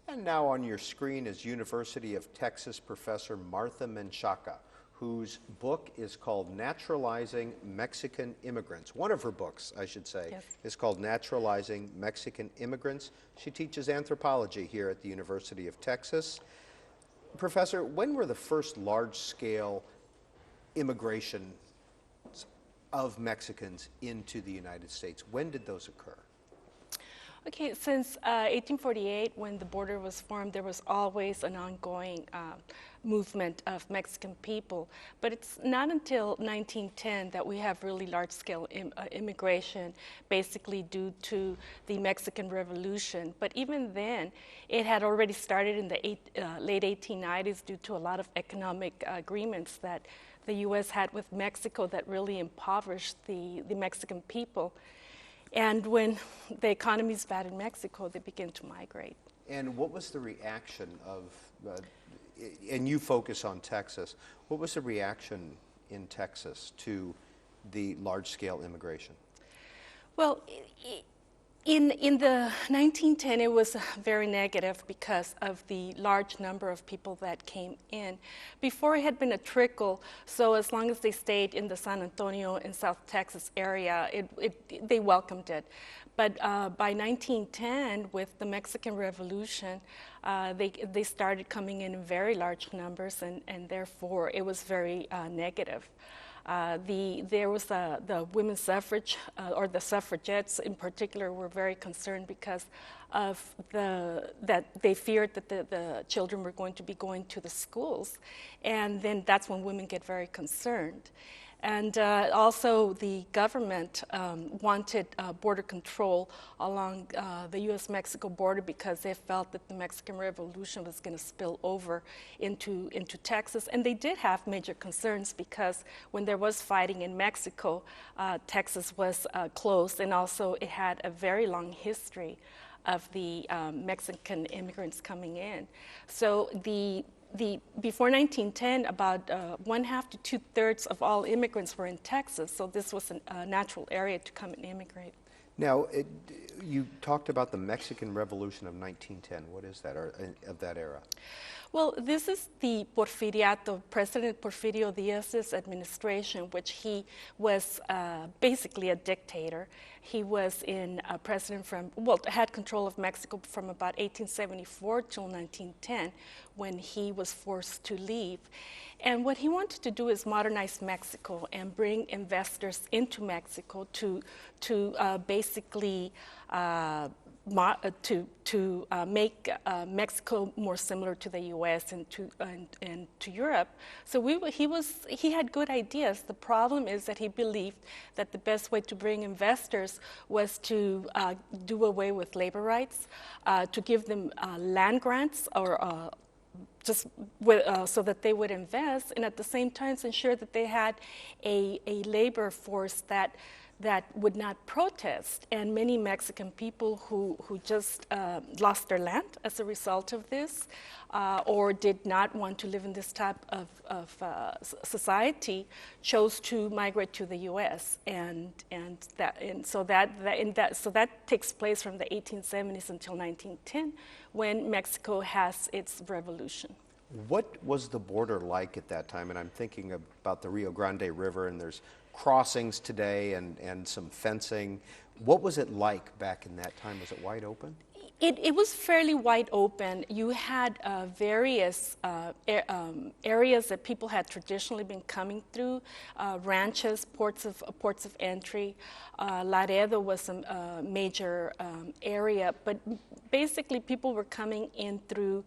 And now on your screen is University of Texas professor Martha Menchaca, whose book is called Naturalizing Mexican Immigrants. One of her books, I should say, Yes. is called Naturalizing Mexican Immigrants. She teaches anthropology here at the University of Texas. Professor, when were the first large-scale immigration of Mexicans into the United States? When did those occur? Okay, since 1848, when the border was formed, there was always an ongoing movement of Mexican people. But it's not until 1910 that we have really large-scale immigration, basically due to the Mexican Revolution. But even then, it had already started in the late 1890s due to a lot of economic agreements that the U.S. had with Mexico that really impoverished the Mexican people. And when the economy is bad in Mexico, they begin to migrate. And what was the reaction of, and you focus on Texas, what was the reaction in Texas to the large-scale immigration? Well, in the 1910, it was very negative because of the large number of people that came in. Before, it had been a trickle, so as long as they stayed in the San Antonio and South Texas area, they welcomed it. But by 1910, with the Mexican Revolution, they started coming in very large numbers, and therefore it was very negative. There was the women's suffrage, or the suffragettes in particular, were very concerned because of that they feared that the children were going to be going to the schools, and then that's when women get very concerned. And also the government wanted border control along the U.S.-Mexico border because they felt that the Mexican Revolution was going to spill over into Texas. And they did have major concerns because when there was fighting in Mexico, Texas was closed, and also it had a very long history of the Mexican immigrants coming in. So before 1910, about 1/2 to 2/3 of all immigrants were in Texas, so this was a natural area to come and immigrate. Now, you talked about the Mexican Revolution of 1910. What is that, or of that era? Well, this is the Porfiriato, President Porfirio Díaz's administration, which he was basically a dictator. He was president had control of Mexico from about 1874 till 1910, when he was forced to leave. And what he wanted to do is modernize Mexico and bring investors into Mexico to basically make Mexico more similar to the U.S. and to Europe. So he had good ideas. The problem is that he believed that the best way to bring investors was to do away with labor rights, to give them land grants or so that they would invest, and at the same time ensure that they had a labor force that would not protest. And many Mexican people who just lost their land as a result of this, or did not want to live in this type of society, chose to migrate to the U.S. So that takes place from the 1870s until 1910, when Mexico has its revolution. What was the border like at that time? And I'm thinking about the Rio Grande River, and there's crossings today and some fencing. What was it like back in that time? Was it wide open? It was fairly wide open. You had various areas that people had traditionally been coming through, ranches, ports of entry. Laredo was a major area, but basically people were coming in through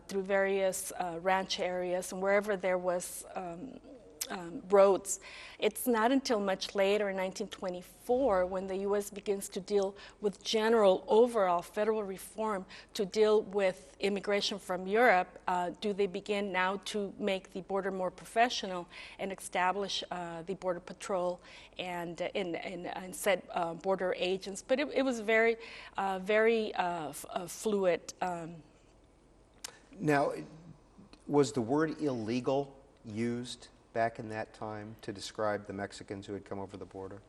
various ranch areas, and wherever there was roads. It's not until much later, in 1924, when the U.S. begins to deal with general overall federal reform to deal with immigration from Europe, do they begin now to make the border more professional and establish the Border Patrol and set border agents. But it was very fluid. Now, was the word illegal used back in that time to describe the Mexicans who had come over the border?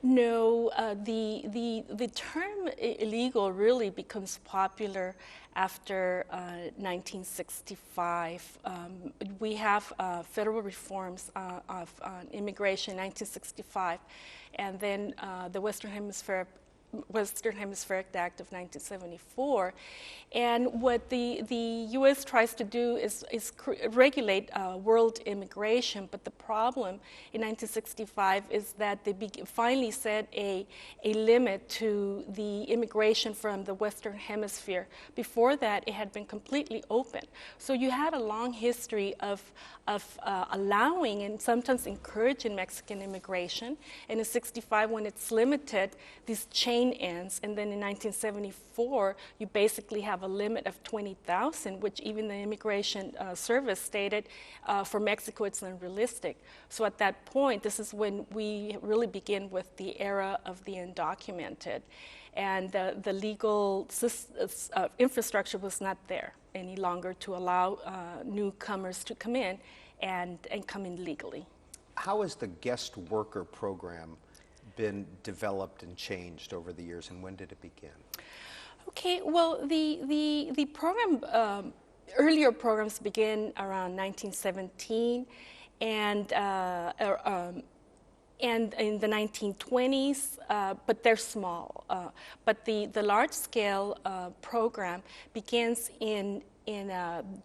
No, the term illegal really becomes popular after 1965. We have federal reforms of immigration in 1965, and then the Western Hemispheric Act of 1974. And what the U.S. tries to do is regulate world immigration, but the problem in 1965 is that they finally set a limit to the immigration from the Western Hemisphere. Before that, it had been completely open. So you had a long history of allowing and sometimes encouraging Mexican immigration. And in 65, when it's limited, this chain ends. And then in 1974, you basically have a limit of 20,000, which even the Immigration Service stated for Mexico it's unrealistic. So at that point, this is when we really begin with the era of the undocumented. And the legal infrastructure was not there any longer to allow newcomers to come in and come in legally. How has the guest worker program been developed and changed over the years, and when did it begin? Okay, well, the program, earlier programs began around 1917, and in the 1920s, but they're small. But the large-scale program begins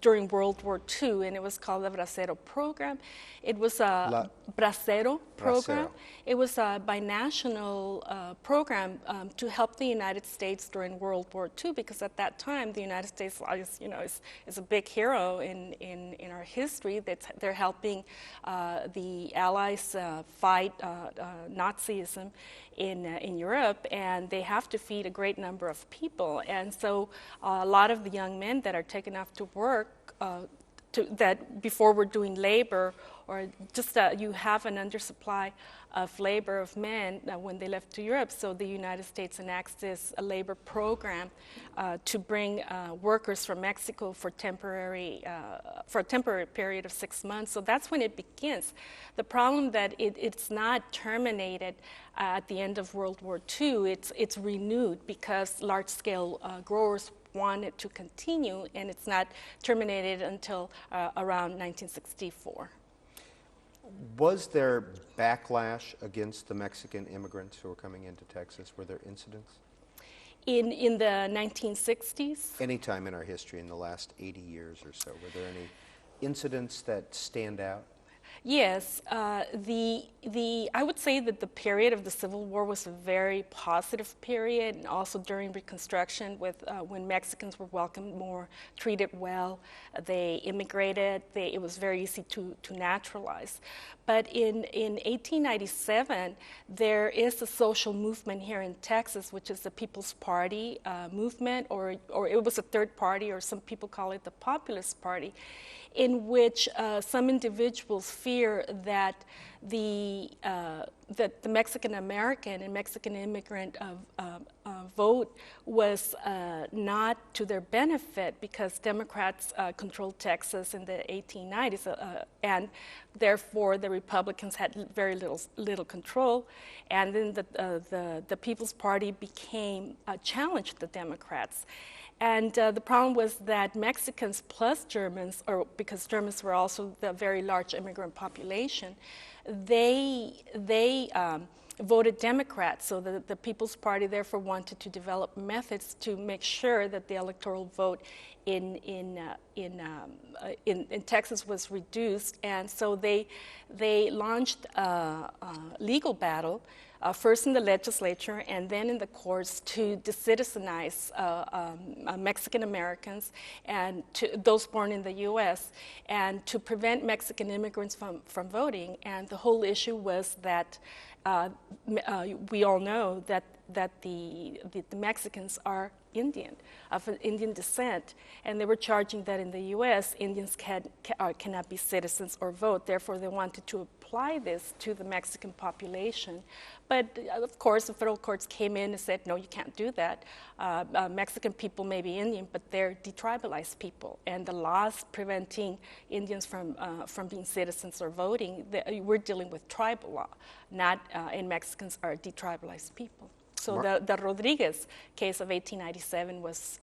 during World War II, and it was called the Bracero program. It was a Bracero program. It was a binational program to help the United States during World War II, because at that time the United States, is a big hero in our history. They're helping the Allies fight Nazism in Europe, and they have to feed a great number of people. And so a lot of the young men that are taken off to work, that before we're doing labor, or just you have an undersupply of labor of men when they left to Europe. So the United States enacts this labor program to bring workers from Mexico for a temporary period of 6 months. So that's when it begins. The problem that it's not terminated at the end of World War II. It's renewed because large-scale growers want it to continue, and it's not terminated until around 1964. Was there backlash against the Mexican immigrants who were coming into Texas? Were there incidents? In the 1960s? Any time in our history in the last 80 years or so, were there any incidents that stand out? Yes, I would say that the period of the Civil War was a very positive period, and also during Reconstruction, when Mexicans were welcomed more, treated well, they immigrated. It was very easy to naturalize. But in 1897, there is a social movement here in Texas, which is the People's Party movement, or it was a third party, or some people call it the Populist Party, in which some individuals fear that the Mexican American and Mexican immigrant vote was not to their benefit, because Democrats controlled Texas in the 1890s, and therefore the Republicans had very little control. And then the People's Party challenged the Democrats. And the problem was that Mexicans plus Germans, or because Germans were also the very large immigrant population, they voted Democrat. So the People's Party therefore wanted to develop methods to make sure that the electoral vote in Texas was reduced. And so they launched a legal battle, first in the legislature and then in the courts, to decitizenize Mexican Americans and those born in the U.S., and to prevent Mexican immigrants from voting. And the whole issue was that we all know that the Mexicans are Indian, of an Indian descent, and they were charging that in the U.S. Indians cannot be citizens or vote. Therefore, they wanted to apply this to the Mexican population. But of course, the federal courts came in and said, no, you can't do that. Mexican people may be Indian, but they're detribalized people, and the laws preventing Indians from being citizens or voting, we're dealing with tribal law, not and Mexicans are detribalized people. So the Rodriguez case of 1897 was